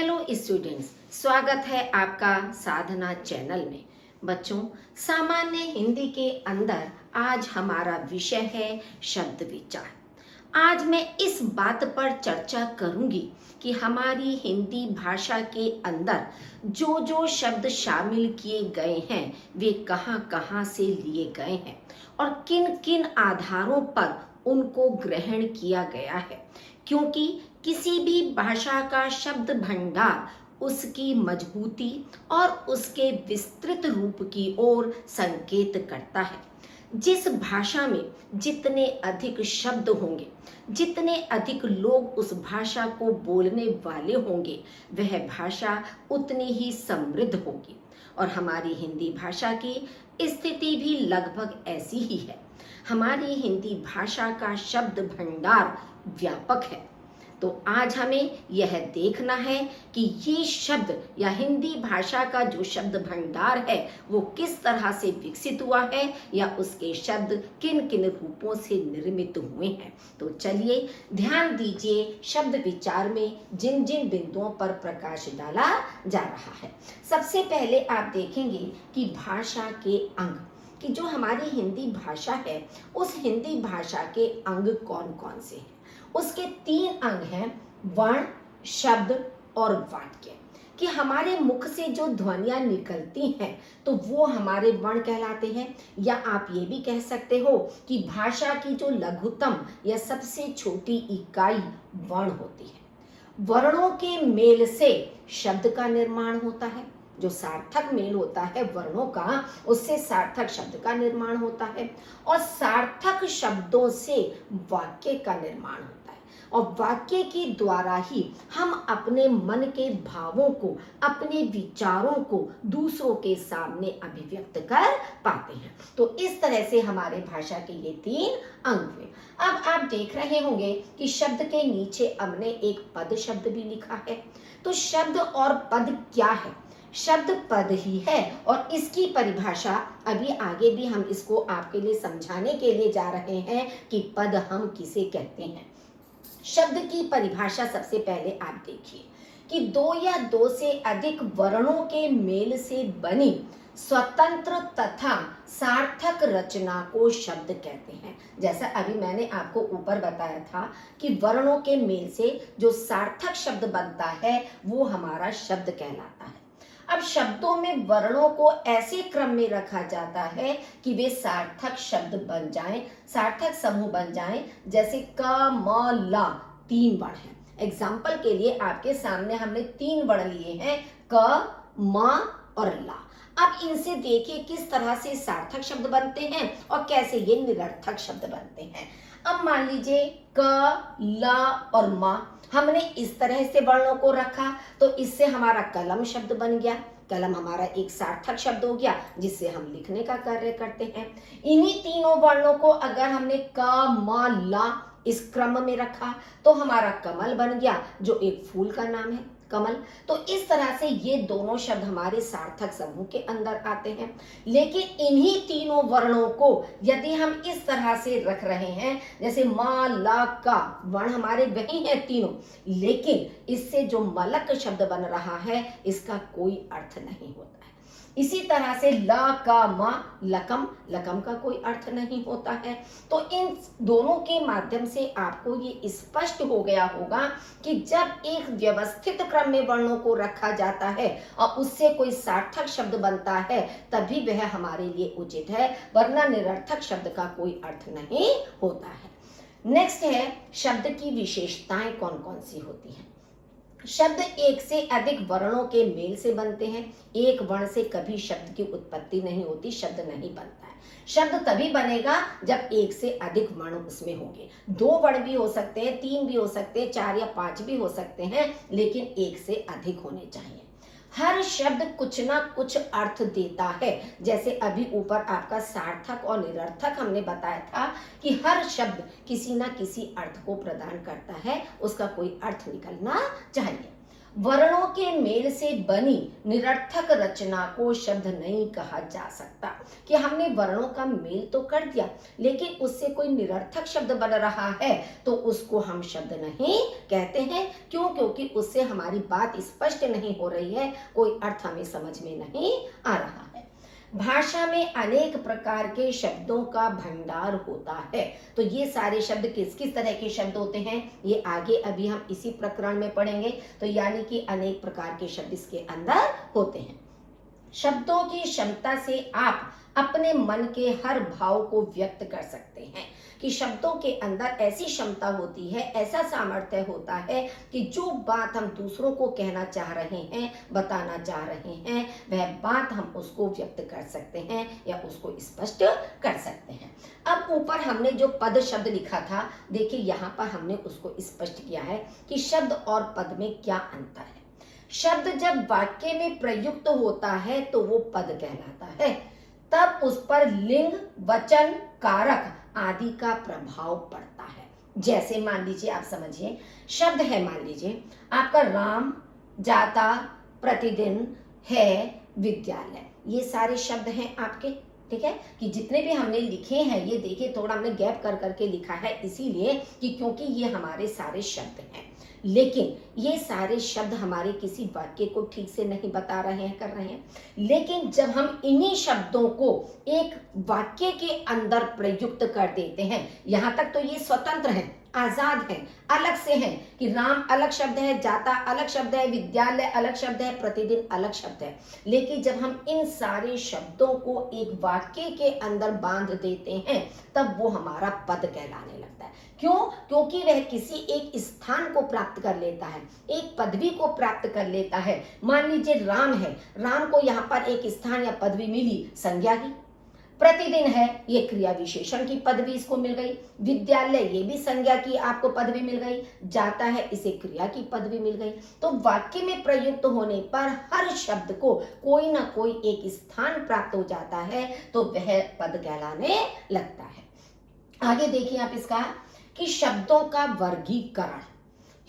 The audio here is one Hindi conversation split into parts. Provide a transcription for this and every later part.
हेलो स्टूडेंट्स, स्वागत है आपका साधना चैनल में। बच्चों, सामान्य हिंदी के अंदर आज हमारा विषय है शब्द विचार। आज मैं इस बात पर चर्चा करूंगी कि हमारी हिंदी भाषा के अंदर जो जो शब्द शामिल किए गए हैं वे कहाँ कहाँ से लिए गए हैं और किन किन आधारों पर उनको ग्रहण किया गया है, क्योंकि किसी भी भाषा का शब्द भंडार उसकी मजबूती और उसके विस्तृत रूप की ओर संकेत करता है। जिस भाषा में जितने अधिक शब्द होंगे, जितने अधिक लोग उस भाषा को बोलने वाले होंगे, वह भाषा उतनी ही समृद्ध होगी। और हमारी हिंदी भाषा की स्थिति भी लगभग ऐसी ही है। हमारी हिंदी भाषा का शब्द भंडार व्यापक है। तो आज हमें यह देखना है कि ये शब्द या हिंदी भाषा का जो शब्द भंडार है वो किस तरह से विकसित हुआ है या उसके शब्द किन किन रूपों से निर्मित हुए हैं। तो चलिए ध्यान दीजिए, शब्द विचार में जिन जिन बिंदुओं पर प्रकाश डाला जा रहा है। सबसे पहले आप देखेंगे कि भाषा के अंग, कि जो हमारी हिंदी भाषा है उस हिंदी भाषा के अंग कौन कौन से हैं। उसके 3 अंग हैं, वर्ण, शब्द और वाक्य। कि हमारे मुख से जो ध्वनियां निकलती हैं तो वो हमारे वर्ण कहलाते हैं, या आप ये भी कह सकते हो कि भाषा की जो लघुतम या सबसे छोटी इकाई वर्ण होती है। वर्णों के मेल से शब्द का निर्माण होता है। जो सार्थक मेल होता है वर्णों का, उससे सार्थक शब्द का निर्माण होता है और सार्थक शब्दों से वाक्य का निर्माण होता है। और वाक्य के द्वारा ही हम अपने मन के भावों को, अपने विचारों को दूसरों के सामने अभिव्यक्त कर पाते हैं। तो इस तरह से हमारे भाषा के ये 3 अंग हुए। अब आप देख रहे होंगे कि शब्द के नीचे हमने एक पद शब्द भी लिखा है। तो शब्द और पद क्या है? शब्द पद ही है और इसकी परिभाषा अभी आगे भी हम इसको आपके लिए समझाने के लिए जा रहे हैं कि पद हम किसे कहते हैं। शब्द की परिभाषा सबसे पहले आप देखिए कि 2 या 2 से अधिक वर्णों के मेल से बनी स्वतंत्र तथा सार्थक रचना को शब्द कहते हैं। जैसा अभी मैंने आपको ऊपर बताया था कि वर्णों के मेल से जो सार्थक शब्द बनता है वो हमारा शब्द कहलाता है। अब शब्दों में वर्णों को ऐसे क्रम में रखा जाता है कि वे सार्थक शब्द बन जाएं, सार्थक समूह बन जाएं। जैसे क, म, ला 3 वर्ण हैं। एग्जाम्पल के लिए आपके सामने हमने 3 वर्ण लिए हैं, क, म और ला। अब इनसे देखिए किस तरह से सार्थक शब्द बनते हैं और कैसे ये निरर्थक शब्द बनते हैं। अब मान लीजिए क, ल और म, हमने इस तरह से वर्णों को रखा तो इससे हमारा कलम शब्द बन गया। कलम हमारा एक सार्थक शब्द हो गया जिससे हम लिखने का कार्य करते हैं। इन्हीं तीनों वर्णों को अगर हमने क, म, ला इस क्रम में रखा तो हमारा कमल बन गया, जो एक फूल का नाम है, कमल। तो इस तरह से ये दोनों शब्द हमारे सार्थक समूह के अंदर आते हैं। लेकिन इन्हीं तीनों वर्णों को यदि हम इस तरह से रख रहे हैं, जैसे मा, ला, का वर्ण हमारे वही हैं तीनों, लेकिन इससे जो मलक शब्द बन रहा है इसका कोई अर्थ नहीं होता है। इसी तरह से ल, का, मा, लकम, लकम का कोई अर्थ नहीं होता है। तो इन दोनों के माध्यम से आपको ये स्पष्ट हो गया होगा कि जब एक व्यवस्थित क्रम में वर्णों को रखा जाता है और उससे कोई सार्थक शब्द बनता है तभी वह हमारे लिए उचित है, वरना निरर्थक शब्द का कोई अर्थ नहीं होता है। नेक्स्ट है, शब्द की विशेषताएं कौन कौन सी होती हैं। शब्द एक से अधिक वर्णों के मेल से बनते हैं। एक वर्ण से कभी शब्द की उत्पत्ति नहीं होती, शब्द नहीं बनता है। शब्द तभी बनेगा जब एक से अधिक वर्ण उसमें होंगे। 2 वर्ण भी हो सकते हैं, 3 भी हो सकते हैं, 4 या 5 भी हो सकते हैं, लेकिन एक से अधिक होने चाहिए। हर शब्द कुछ ना कुछ अर्थ देता है। जैसे अभी ऊपर आपका सार्थक और निरर्थक हमने बताया था कि हर शब्द किसी ना किसी अर्थ को प्रदान करता है, उसका कोई अर्थ निकलना चाहिए। वर्णों के मेल से बनी निरर्थक रचना को शब्द नहीं कहा जा सकता। कि हमने वर्णों का मेल तो कर दिया, लेकिन उससे कोई निरर्थक शब्द बन रहा है तो उसको हम शब्द नहीं कहते हैं। क्यों? क्योंकि उससे हमारी बात स्पष्ट नहीं हो रही है, कोई अर्थ हमें समझ में नहीं आ रहा है। भाषा में अनेक प्रकार के शब्दों का भंडार होता है। तो ये सारे शब्द किस किस तरह के शब्द होते हैं, ये आगे अभी हम इसी प्रकरण में पढ़ेंगे। तो यानी कि अनेक प्रकार के शब्द इसके अंदर होते हैं। शब्दों की क्षमता से आप अपने मन के हर भाव को व्यक्त कर सकते हैं। कि शब्दों के अंदर ऐसी क्षमता होती है, ऐसा सामर्थ्य होता है कि जो बात हम दूसरों को कहना चाह रहे हैं, बताना चाह रहे हैं, वह बात हम उसको व्यक्त कर सकते हैं या उसको स्पष्ट कर सकते हैं। अब ऊपर हमने जो पद शब्द लिखा था, देखिए यहाँ पर हमने उसको स्पष्ट किया है कि शब्द और पद में क्या अंतर है। शब्द जब वाक्य में प्रयुक्त होता है तो वो पद कहलाता है। तब उस पर लिंग, वचन, कारक आदि का प्रभाव पड़ता है। जैसे मान लीजिए, आप समझिए, शब्द है, मान लीजिए आपका राम, जाता, प्रतिदिन, है, विद्यालय, ये सारे शब्द हैं आपके। ठीक है, कि जितने भी हमने लिखे हैं, ये देखिए थोड़ा हमने गैप कर करके लिखा है, इसीलिए कि क्योंकि ये हमारे सारे शब्द हैं। लेकिन ये सारे शब्द हमारे किसी वाक्य को ठीक से नहीं बता रहे हैं, कर रहे हैं। लेकिन जब हम इन्हीं शब्दों को एक वाक्य के अंदर प्रयुक्त कर देते हैं, यहाँ तक तो ये स्वतंत्र हैं, आजाद हैं, अलग से हैं कि राम अलग शब्द है, जाता अलग शब्द है, विद्यालय अलग शब्द है, प्रतिदिन अलग शब्द है। लेकिन जब हम इन सारे शब्दों को एक वाक्य के अंदर बांध देते हैं, तब वो हमारा पद कहलाने लगता है। क्यों? क्योंकि वह किसी एक स्थान को प्राप्त कर लेता है, एक पदवी को प्राप्त कर लेता है। मान लीजिए राम है, राम को यहाँ पर एक स्थान या पदवी मिली संज्ञा की। प्रतिदिन है, ये क्रिया विशेषण की पदवी इसको मिल गई। विद्यालय, ये भी संज्ञा की आपको पदवी मिल गई। जाता है, इसे क्रिया की पदवी मिल गई। तो वाक्य में प्रयुक्त होने पर हर शब्द को कोई ना कोई एक स्थान प्राप्त हो जाता है, तो वह पद कहलाने लगता है। आगे देखिए आप इसका कि शब्दों का वर्गीकरण।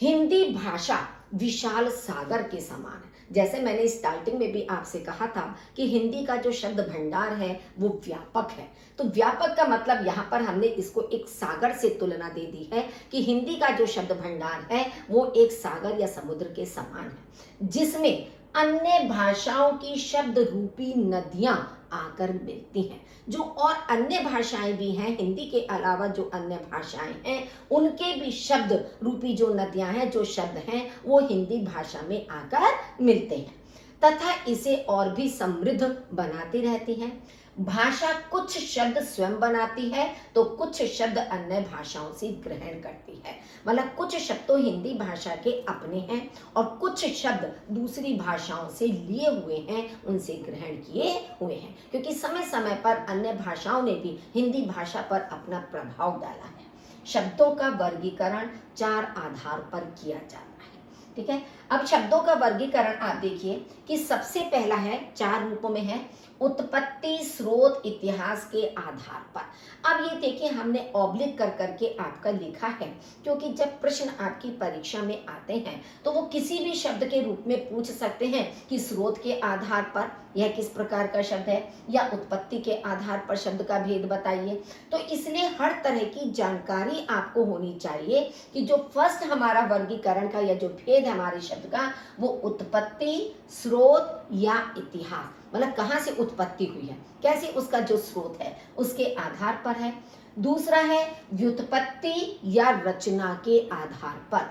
हिंदी भाषा विशाल सागर के समान है। जैसे मैंने स्टार्टिंग में भी आपसे कहा था कि हिंदी का जो शब्द भंडार है वो व्यापक है। तो व्यापक का मतलब यहाँ पर हमने इसको एक सागर से तुलना दे दी है कि हिंदी का जो शब्द भंडार है वो एक सागर या समुद्र के समान है, जिसमें अन्य भाषाओं की शब्द रूपी नदियां आकर मिलती हैं। जो और अन्य भाषाएं भी हैं, हिंदी के अलावा जो अन्य भाषाएं हैं, उनके भी शब्द रूपी जो नदियां हैं, जो शब्द हैं, वो हिंदी भाषा में आकर मिलते हैं तथा इसे और भी समृद्ध बनाती रहती हैं। भाषा कुछ शब्द स्वयं बनाती है तो कुछ शब्द अन्य भाषाओं से ग्रहण करती है। मतलब कुछ शब्द तो हिंदी भाषा के अपने हैं और कुछ शब्द दूसरी भाषाओं से लिए हुए हैं, उनसे ग्रहण किए हुए हैं। क्योंकि समय समय पर अन्य भाषाओं ने भी हिंदी भाषा पर अपना प्रभाव डाला है। शब्दों का वर्गीकरण 4 आधार पर किया जाता है। ठीक है, अब शब्दों का वर्गीकरण आप देखिए कि सबसे पहला है, 4 रूपों में है, उत्पत्ति, स्रोत, इतिहास के आधार पर। अब ये देखिए हमने ऑब्लिक कर करके आपका लिखा है, क्योंकि जब प्रश्न आपकी परीक्षा में आते हैं तो वो किसी भी शब्द के रूप में पूछ सकते हैं कि स्रोत के आधार पर यह किस प्रकार का शब्द है, या उत्पत्ति के आधार पर शब्द का भेद बताइए। तो इसलिए हर तरह की जानकारी आपको होनी चाहिए कि जो फर्स्ट हमारा वर्गीकरण का या जो भेद है हमारे शब्द का, वो उत्पत्ति, स्रोत या इतिहास, मतलब कहाँ से उत्पत्ति हुई है, कैसे उसका जो स्रोत है उसके आधार पर है। दूसरा है व्युत्पत्ति या रचना के आधार पर।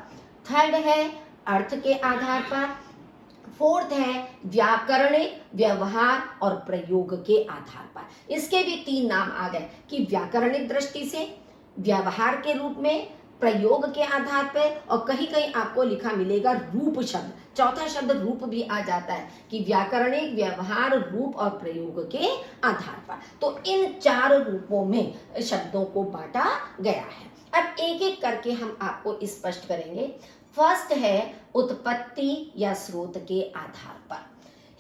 थर्ड है अर्थ के आधार पर। फोर्थ है व्याकरणिक, व्यवहार और प्रयोग के आधार पर। इसके भी 3 नाम आ गए कि व्याकरणिक दृष्टि से, व्यवहार के रूप में, प्रयोग के आधार पर, और कहीं कहीं आपको लिखा मिलेगा रूप शब्द, चौथा शब्द रूप भी आ जाता है कि व्याकरणिक, व्यवहार, रूप और प्रयोग के आधार पर। तो इन 4 रूपों में शब्दों को बांटा गया है। अब एक एक करके हम आपको स्पष्ट करेंगे। फर्स्ट है उत्पत्ति या स्रोत के आधार पर।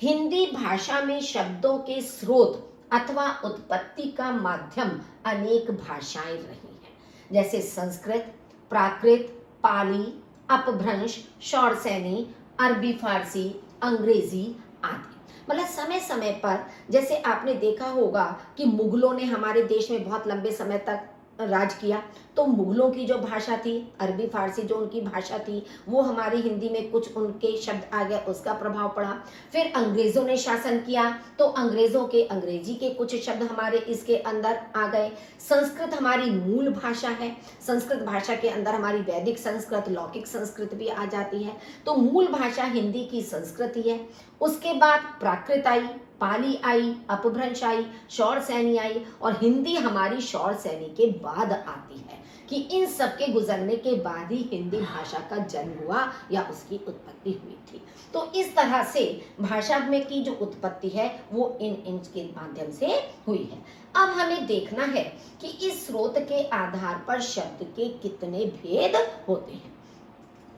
हिंदी भाषा में शब्दों के स्रोत अथवा उत्पत्ति का माध्यम अनेक भाषाएं रही हैं, जैसे संस्कृत, प्राकृत, पाली, अपभ्रंश, शौरसेनी, अरबी फारसी, अंग्रेजी आदि। मतलब समय समय पर, जैसे आपने देखा होगा कि मुगलों ने हमारे देश में बहुत लंबे समय तक राज किया, तो मुगलों की जो भाषा थी अरबी फारसी, जो उनकी भाषा थी, वो हमारी हिंदी में कुछ उनके शब्द आ गए, उसका प्रभाव पड़ा। फिर अंग्रेजों ने शासन किया, तो अंग्रेजों के अंग्रेजी के कुछ शब्द हमारे इसके अंदर आ गए। संस्कृत हमारी मूल भाषा है, संस्कृत भाषा के अंदर हमारी वैदिक संस्कृत, लौकिक संस्कृत भी आ जाती है, तो मूल भाषा हिंदी की संस्कृति है। उसके बाद प्राकृत आई, पाली आई, अपभ्रंश आई, शौर सैनी आई, और हिंदी हमारी शौर सैनी के बाद आती है, कि इन सब के गुजरने के बाद ही हिंदी भाषा का जन्म हुआ या उसकी उत्पत्ति हुई थी। तो इस तरह से भाषा में की जो उत्पत्ति है वो इन के माध्यम से हुई है। अब हमें देखना है कि इस स्रोत के आधार पर शब्द के कितने भेद होते हैं।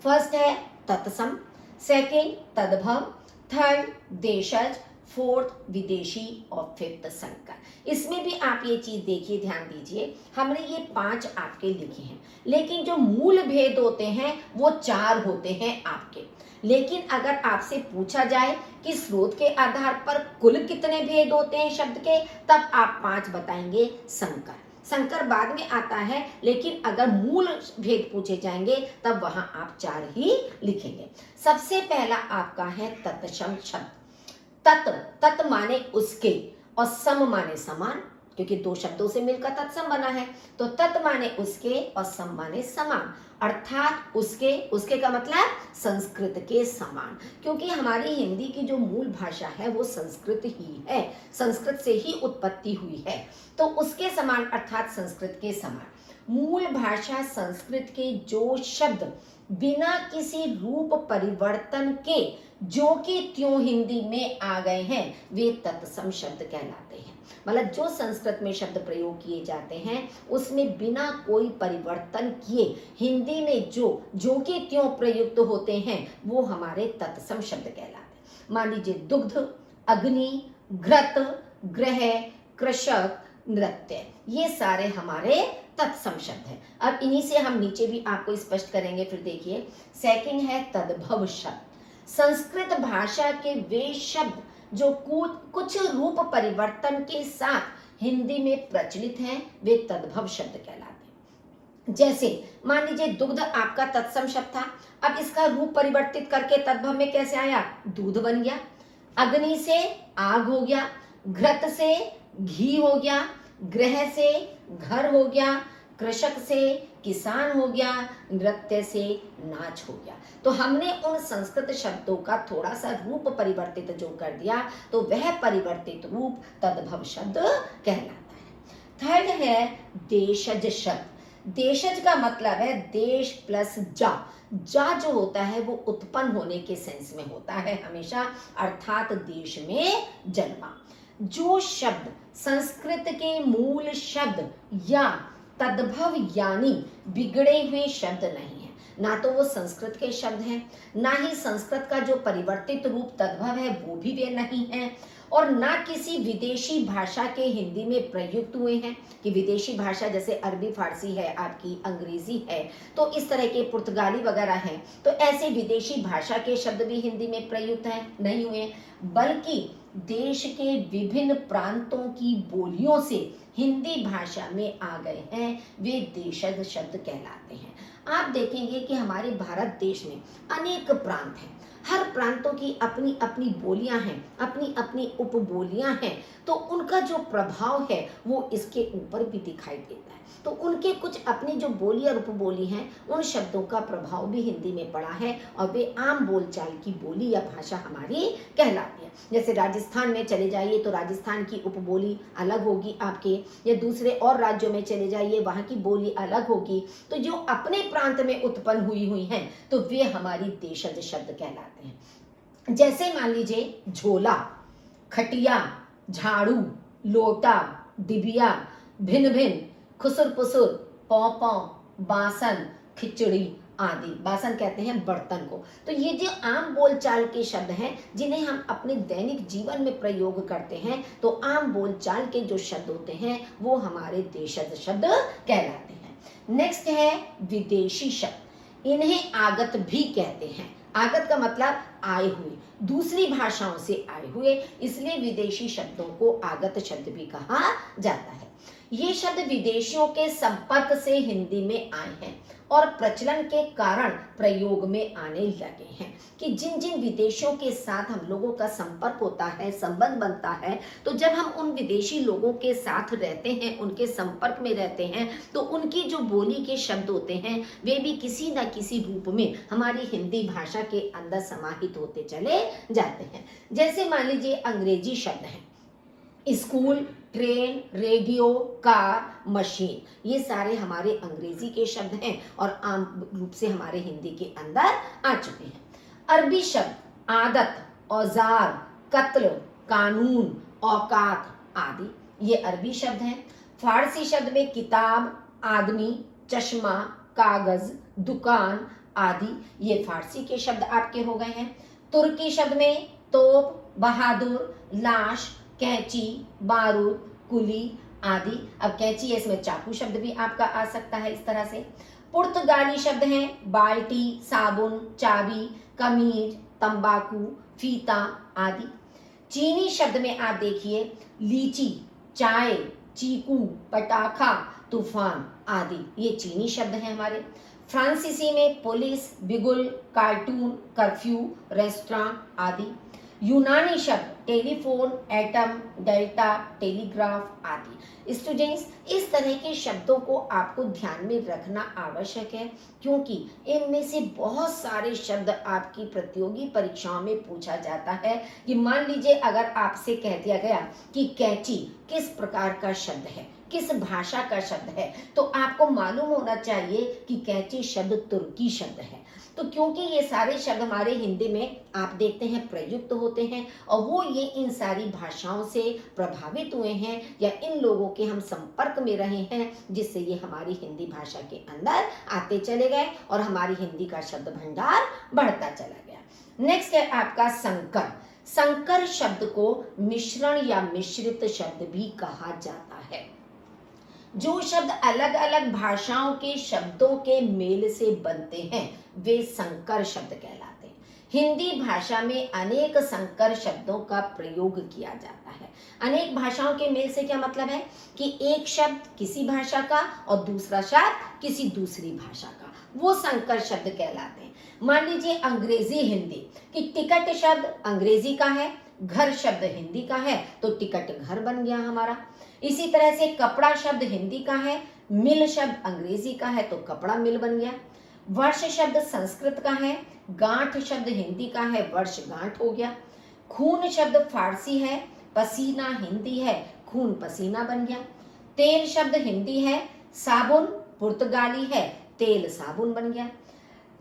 फर्स्ट है तत्सम, सेकेंड तद्भव, थर्ड देशज, फोर्थ विदेशी और फिफ्थ संकर। इसमें भी आप ये चीज देखिए, ध्यान दीजिए, हमने ये 5 आपके लिखे हैं, लेकिन जो मूल भेद होते हैं वो 4 होते हैं आपके। लेकिन अगर आपसे पूछा जाए कि स्रोत के आधार पर कुल कितने भेद होते हैं शब्द के, तब आप 5 बताएंगे संकर। संकर बाद में आता है, लेकिन अगर मूल भेद पूछे जाएंगे तब वहां आप 4 ही लिखेंगे। सबसे पहला आपका है तत्सम शब्द। तत्, तत् माने उसके, और सम माने समान, क्योंकि 2 शब्दों से मिलकर तत्सम बना है। तो तत् माने उसके और सम माने समान, अर्थात उसके, उसके का मतलब संस्कृत के समान, क्योंकि हमारी हिंदी की जो मूल भाषा है वो संस्कृत ही है, संस्कृत से ही उत्पत्ति हुई है, तो उसके समान अर्थात संस्कृत के समान। मूल भाषा संस्कृत के जो शब्द बिना किसी रूप परिवर्तन के जो कि त्यों हिंदी में आ गए हैं वे तत्सम शब्द कहलाते हैं। मतलब जो संस्कृत में शब्द प्रयोग किए जाते हैं उसमें बिना कोई परिवर्तन किए हिंदी में जो कि त्यों प्रयुक्त होते हैं वो हमारे तत्सम शब्द कहलाते हैं। मान लीजिए दुग्ध, अग्नि, घृत, ग्रह, कृषक, नृत्य, ये सारे हमारे तत्सम शब्द है। अब इन्हीं से हम नीचे भी आपको स्पष्ट करेंगे। फिर देखिए, सेकंड है तद्भव शब्द। संस्कृत भाषा के वे शब्द जो कुछ रूप परिवर्तन के साथ हिंदी में प्रचलित हैं वे तद्भव शब्द कहलाते हैं। जैसे मान लीजिए दुग्ध आपका तत्सम शब्द था, अब इसका रूप परिवर्तित करके तद्भव में कैसे आया, दूध बन गया। अग्नि से आग हो गया, घृत से घी हो गया, ग्रह से घर हो गया, कृषक से किसान हो गया, नृत्य से नाच हो गया। तो हमने उन संस्कृत शब्दों का थोड़ा सा रूप परिवर्तित जो कर दिया तो वह परिवर्तित रूप तद्भव शब्द कहलाता है। थर्ड है देशज शब्द। देशज का मतलब है देश प्लस जा। जा जो होता है वो उत्पन्न होने के सेंस में होता है हमेशा, अर्थात देश में जन्मा। जो शब्द संस्कृत के मूल शब्द या तद्भव यानी बिगड़े हुए शब्द नहीं है, ना तो वो संस्कृत के शब्द हैं, ना ही संस्कृत का जो परिवर्तित रूप तद्भव है वो भी वे नहीं है, और ना किसी विदेशी भाषा के हिंदी में प्रयुक्त हुए हैं, कि विदेशी भाषा जैसे अरबी फारसी है, आपकी अंग्रेजी है, तो इस तरह के पुर्तगाली वगैरह हैं, तो ऐसे विदेशी भाषा के शब्द भी हिंदी में प्रयुक्त हैं, नहीं हुए, बल्कि देश के विभिन्न प्रांतों की बोलियों से हिंदी भाषा में आ गए हैं, वे देशज शब्द कहलाते हैं। आप देखेंगे कि हमारे भारत देश में अनेक प्रांत हैं, हर प्रांतों की अपनी अपनी बोलियां हैं, अपनी अपनी उपबोलियां हैं, तो उनका जो प्रभाव है वो इसके ऊपर भी दिखाई देता है। तो उनके कुछ अपनी जो बोली और उपबोली हैं उन शब्दों का प्रभाव भी हिंदी में पड़ा है और वे आम बोलचाल की बोली या भाषा हमारी कहलाती है। जैसे राजस्थान में चले जाइए तो राजस्थान की उपबोली अलग होगी आपके, या दूसरे और राज्यों में चले जाइए वहाँ की बोली अलग होगी। तो जो अपने प्रांत में उत्पन्न हुई हैं तो वे हमारी देशज शब्द कहलाते हैं। जैसे मान लीजिए झोला, खटिया, झाड़ू, लोटा, डिबिया, भिन्न भिन्न, खुसुर पुसुर, पौ पौ, बासन, खिचड़ी आदि। बासन कहते हैं बर्तन को। तो ये जो आम बोलचाल के शब्द हैं जिन्हें हम अपने दैनिक जीवन में प्रयोग करते हैं, तो आम बोलचाल के जो शब्द होते हैं वो हमारे देशज शब्द कहलाते हैं। नेक्स्ट है विदेशी शब्द। इन्हें आगत भी कहते हैं। आगत का मतलब आए हुए, दूसरी भाषाओं से आए हुए, इसलिए विदेशी शब्दों को आगत शब्द भी कहा जाता है। ये शब्द विदेशियों के संपर्क से हिंदी में आए हैं और प्रचलन के कारण प्रयोग में आने लगे हैं कि जिन जिन विदेशियों के साथ हम लोगों का संपर्क होता है, संबंध बनता है, तो जब हम उन विदेशी लोगों के साथ रहते हैं, उनके संपर्क में रहते हैं, तो उनकी जो बोली के शब्द होते हैं वे भी किसी न किसी रूप में हमारी हिंदी भाषा के अंदर समाहित होते चले जाते हैं। जैसे मान लीजिए अंग्रेजी शब्द हैं, school, train, radio, car, machine, ये सारे हमारे अंग्रेजी के शब्द हैं और आम रूप से हमारे हिंदी के अंदर आ चुके हैं। अरबी शब्द आदत, औजार, कत्ल, कानून, औकात आदि, ये अरबी शब्द हैं। फारसी शब्द में किताब, आदमी, चश्मा, कागज, दुकान आदि, ये फारसी के शब्द आपके हो गए हैं। तुर्की शब्द में तोप, बहादुर, लाश, कैंची, बारूद, कुली आदि। अब कैंची है, इसमें चाकू शब्द भी आपका आ सकता है इस तरह से। पुर्तगाली शब्द हैं बाल्टी, साबुन, चाबी, कमीज, तंबाकू, फीता आदि। चीनी शब्द में आप देखिए लीची, चाय, चीकू, पटाखा, तूफान आदि, ये चीनी शब्द हैं हमारे। फ्रांसीसी में पुलिस, बिगुल, कार्टून, कर्फ्यू, रेस्टोरेंट आदि। यूनानी शब्द टेलीफोन, एटम, डेल्टा, टेलीग्राफ आदि। स्टूडेंट्स, इस तरह के शब्दों को आपको ध्यान में रखना आवश्यक है क्योंकि इनमें से बहुत सारे शब्द आपकी प्रतियोगी परीक्षाओं में पूछा जाता है। कि मान लीजिए अगर आपसे कह दिया गया कि कैंची किस प्रकार का शब्द है, किस भाषा का शब्द है, तो आपको मालूम होना चाहिए कि कैंची शब्द तुर्की शब्द है। तो क्योंकि ये सारे शब्द हमारे हिंदी में आप देखते हैं प्रयुक्त होते हैं और वो ये इन सारी भाषाओं से प्रभावित हुए हैं या इन लोगों के हम संपर्क में रहे हैं, जिससे ये हमारी हिंदी भाषा के अंदर आते चले गए और हमारी हिंदी का शब्द भंडार बढ़ता चला गया। नेक्स्ट है आपका संकर। संकर शब्द को मिश्रण या मिश्रित शब्द भी कहा जाता है। जो शब्द अलग अलग भाषाओं के शब्दों के मेल से बनते हैं वे संकर शब्द कहलाते हैं। हिंदी भाषा में अनेक संकर शब्दों का प्रयोग किया जाता है। अनेक भाषाओं के मेल से क्या मतलब है कि एक शब्द किसी भाषा का और दूसरा शब्द किसी दूसरी भाषा का, वो संकर शब्द कहलाते हैं। मान लीजिए अंग्रेजी हिंदी, कि टिकट शब्द अंग्रेजी का है, घर शब्द हिंदी का है, तो टिकट घर बन गया हमारा। इसी तरह से कपड़ा शब्द हिंदी का है, मिल शब्द अंग्रेजी का है, तो कपड़ा मिल बन गया। वर्ष शब्द संस्कृत का है, गांठ शब्द हिंदी का है, वर्ष गांठ हो गया। खून शब्द फारसी है, पसीना हिंदी है, खून पसीना बन गया। तेल शब्द हिंदी है, साबुन पुर्तगाली है, तेल साबुन बन गया।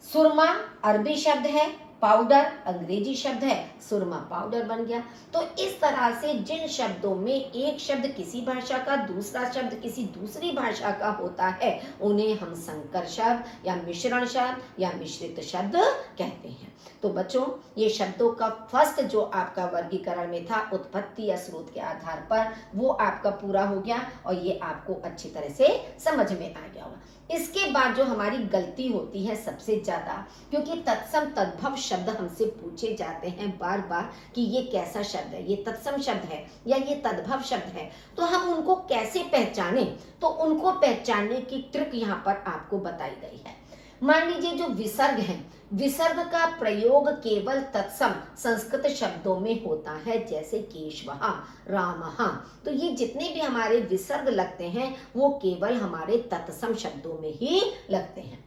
सुरमा अरबी शब्द है, पाउडर अंग्रेजी शब्द है, सुरमा पाउडर बन गया। तो इस तरह से जिन शब्दों में एक शब्द किसी भाषा का, दूसरा शब्द किसी दूसरी भाषा का होता है, उन्हें हम संकर शब्द या मिश्रण शब्द या मिश्रित शब्द कहते हैं। तो बच्चों, ये शब्दों का फर्स्ट जो आपका वर्गीकरण में था उत्पत्ति या स्रोत के आधार पर, वो आपका पूरा हो गया और ये आपको अच्छी तरह से समझ में आ गया होगा। इसके बाद जो हमारी गलती होती है सबसे ज्यादा, क्योंकि तत्सम तद्भव शब्द हमसे पूछे जाते हैं बार बार कि ये कैसा शब्द है, ये तत्सम शब्द है या ये तद्भव शब्द है, तो हम उनको कैसे पहचाने। तो उनको पहचानने की ट्रिक यहाँ पर आपको बताई गई है। मान लीजिए जो विसर्ग है, विसर्ग का प्रयोग केवल तत्सम संस्कृत शब्दों में होता है, जैसे केशवः, रामः। तो ये जितने भी हमारे विसर्ग लगते हैं वो केवल हमारे तत्सम शब्दों में ही लगते हैं।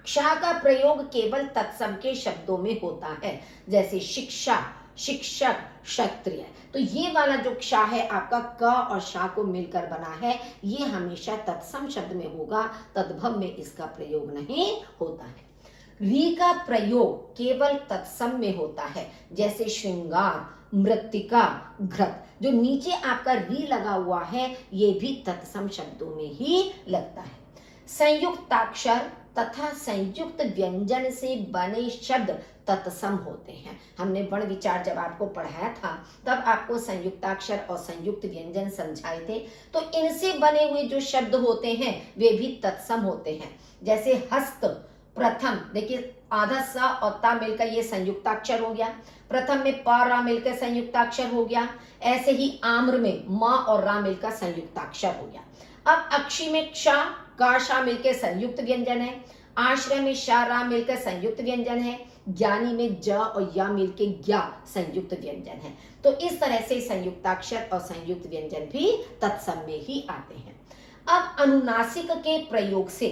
क्ष का प्रयोग केवल तत्सम के शब्दों में होता है, जैसे शिक्षा, शिक्षक, क्षत्रिय। तो ये वाला जो क्ष है आपका क और शा को मिलकर बना है, ये हमेशा तत्सम शब्द में होगा, तद्भव में इसका प्रयोग नहीं होता है। री का प्रयोग केवल तत्सम में होता है, जैसे श्रृंगार, मृत्तिका, घृत। जो नीचे आपका री लगा हुआ है ये भी तत्सम शब्दों में ही लगता है। संयुक्ताक्षर तथा संयुक्त व्यंजन से बने शब्द तत्सम होते हैं। हमने वर्ण विचार जब आपको पढ़ाया था तब आपको संयुक्ताक्षर और संयुक्त व्यंजन समझाए थे। तो इनसे बने हुए जो शब्द होते हैं वे भी तत्सम होते हैं, जैसे हस्त, प्रथम, देखिए आधा स और ता मिलकर ये संयुक्ताक्षर हो गया। प्रथम में प रा मिलकर संयुक्ताक्षर हो गया। ऐसे ही आम्र में म और रा मिलकर संयुक्ताक्षर हो गया। अब अक्षी में क्ष का शा मिलकर संयुक्त व्यंजन है। आश्रय में शा रा मिलकर संयुक्त व्यंजन है। ज्ञानी में ज और या मिलके ज्ञा संयुक्त व्यंजन है। तो इस तरह से संयुक्ताक्षर और संयुक्त व्यंजन भी तत्सम में ही आते हैं। अब अनुनासिक के प्रयोग से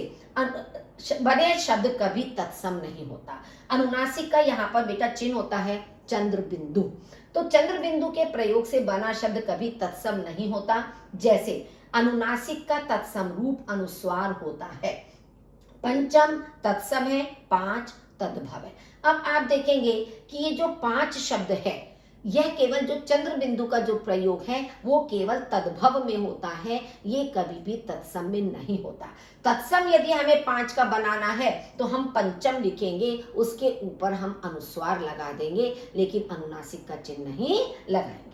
बने शब्द कभी तत्सम नहीं होता। अनुनासिक का यहाँ पर बेटा चिन्ह होता है चंद्र बिंदु। तो चंद्र बिंदु के प्रयोग से बना शब्द कभी तत्सम नहीं होता। जैसे अनुनासिक का तत्सम रूप अनुस्वार होता है। पंचम तत्सम है, 5 तद्भव है। अब आप देखेंगे कि ये जो 5 शब्द है, यह केवल जो चंद्र बिंदु का जो प्रयोग है वो केवल तद्भव में होता है, ये कभी भी तत्सम में नहीं होता। तत्सम यदि हमें 5 का बनाना है तो हम पंचम लिखेंगे, उसके ऊपर हम अनुस्वार लगा देंगे, लेकिन अनुनासिक का चिन्ह नहीं लगाएंगे।